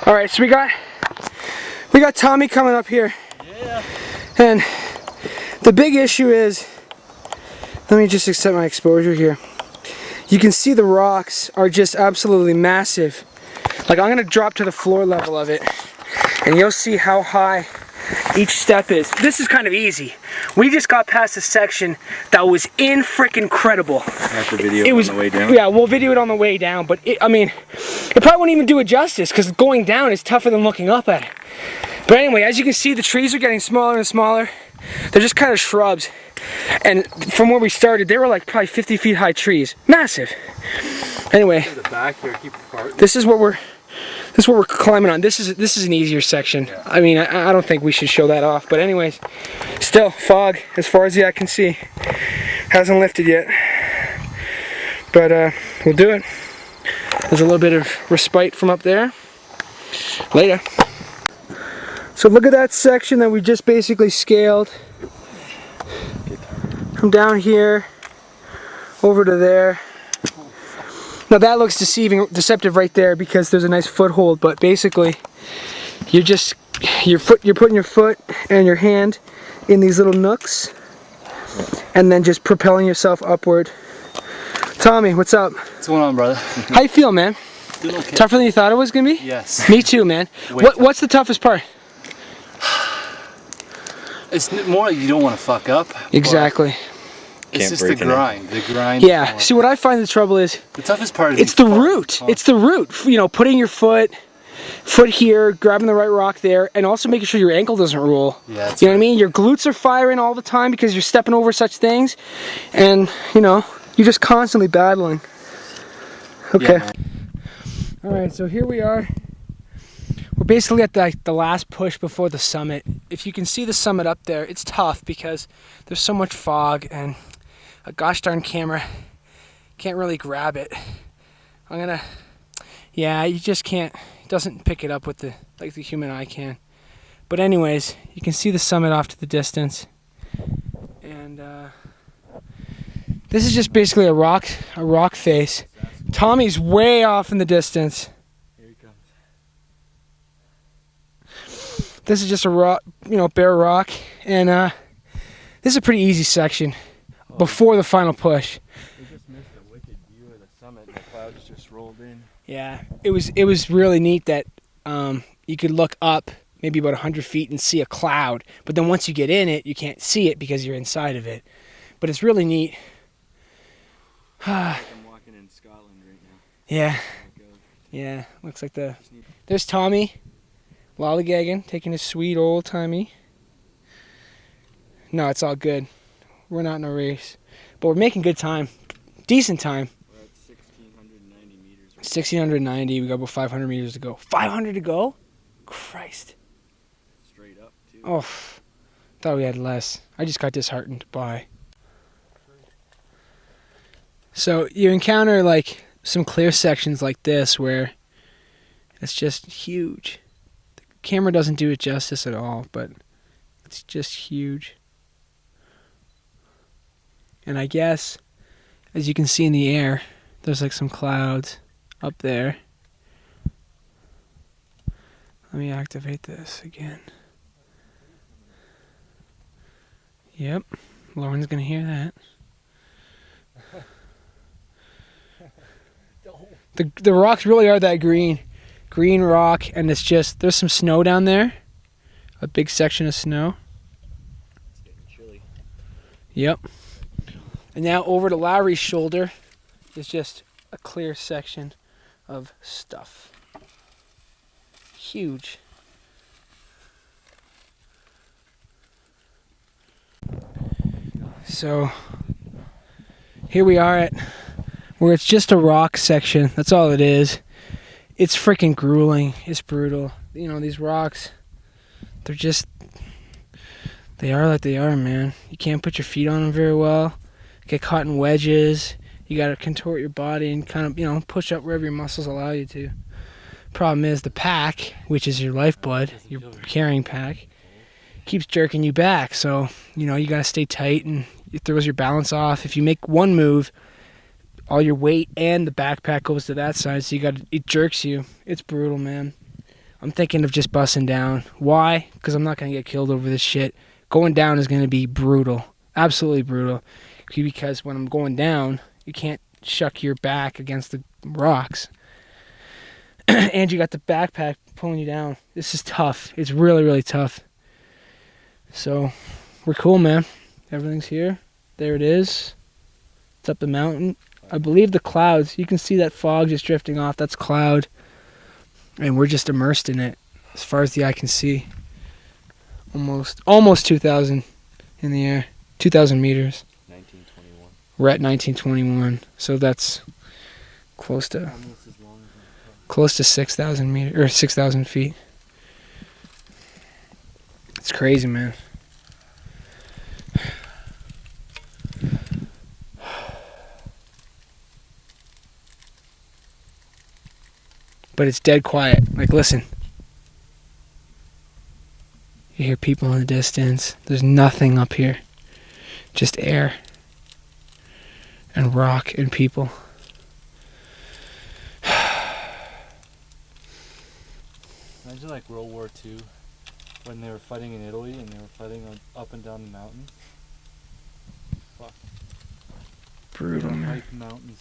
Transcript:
All right, so we got Tommy coming up here. Yeah. And the big issue is, let me just accept my exposure here. You can see the rocks are just absolutely massive. Like, I'm gonna drop to the floor level of it, and you'll see how high each step is. This is kind of easy. We just got past a section that was incredible. I have to video it on the way down. Yeah, we'll video it on the way down, but I mean, it probably won't even do it justice because going down is tougher than looking up at it. But anyway, as you can see, the trees are getting smaller and smaller. They're just kind of shrubs. And from where we started, they were like probably 50 feet high trees. Massive. Anyway, this is what we're climbing on. This is an easier section. Yeah. I mean, I don't think we should show that off. But anyways, still fog as far as the eye can see. Hasn't lifted yet. But we'll do it. There's a little bit of respite from up there. Later. So look at that section that we just basically scaled. From down here over to there. Now that looks deceptive right there because there's a nice foothold, but basically you're putting your foot and your hand in these little nooks and then just propelling yourself upward. Tommy, what's up? What's going on, brother? How you feel, man? Doing okay. Tougher than you thought it was gonna be? Yes. Me too, man. What's the toughest part? It's more like you don't want to fuck up. Exactly. It's just the grind. The grind. Yeah. See, what I find the trouble is the toughest part is it's the root. It's the root. You know, putting your foot here, grabbing the right rock there, and also making sure your ankle doesn't roll. Yeah. You know what I mean? Your glutes are firing all the time because you're stepping over such things, and you know, you're just constantly battling. Okay. Yeah, all right. So here we are. We're basically at the last push before the summit. If you can see the summit up there, it's tough because there's so much fog and a gosh darn camera can't really grab it. Yeah, you just can't, it doesn't pick it up with like the human eye can. But anyways, you can see the summit off to the distance. And this is just basically a rock face. Tommy's way off in the distance. This is just a rock, you know, bare rock, and this is a pretty easy section before the final push. We just missed a wicked view of the summit. The clouds just rolled in. Yeah, it was really neat that you could look up maybe about 100 feet and see a cloud, but then once you get in it, you can't see it because you're inside of it. But it's really neat. I'm walking in Scotland right now. Yeah. Yeah, looks like there's Tommy. Lollygagging, taking his sweet old timey. No, it's all good. We're not in a race. But we're making good time. Decent time. We're at 1,690 meters. 1,690. We got about 500 meters to go. 500 to go? Christ. Straight up, too. Oh, thought we had less. I just got disheartened. Bye. So you encounter like some clear sections like this where it's just huge. Camera doesn't do it justice at all, but it's just huge. And I guess, as you can see in the air, there's like some clouds up there. Let me activate this again. Yep, Lauren's gonna hear that. The rocks really are that green rock, and it's just, there's some snow down there, a big section of snow. It's getting chilly. Yep. And now over to Lowry's shoulder is just a clear section of stuff. Huge. So here we are at where it's just a rock section. That's all it is. It's freaking grueling. It's brutal. You know, these rocks, they are like they are, man. You can't put your feet on them very well. Get caught in wedges. You got to contort your body and kind of, you know, push up wherever your muscles allow you to. Problem is the pack, which is your lifeblood, your carrying pack, keeps jerking you back. So, you know, you got to stay tight, and it throws your balance off. If you make one move, all your weight and the backpack goes to that side, so it jerks you. It's brutal, man. I'm thinking of just busting down. Why? Because I'm not going to get killed over this shit. Going down is going to be brutal. Absolutely brutal. Because when I'm going down, you can't shuck your back against the rocks. And you got the backpack pulling you down. This is tough. It's really, really tough. So, we're cool, man. Everything's here. There it is. It's up the mountain. I believe the clouds, you can see that fog just drifting off. That's cloud. And we're just immersed in it as far as the eye can see. Almost 2,000 in the air. 2,000 meters. 1921. We're at 1921. So that's close to Almost as long as close to 6,000 meters or 6,000 feet. It's crazy, man. But it's dead quiet. Like, listen. You hear people in the distance. There's nothing up here. Just air. And rock and people. Imagine like World War II when they were fighting in Italy and they were fighting up and down the mountains. Fuck. Brutal, man. Hike mountains.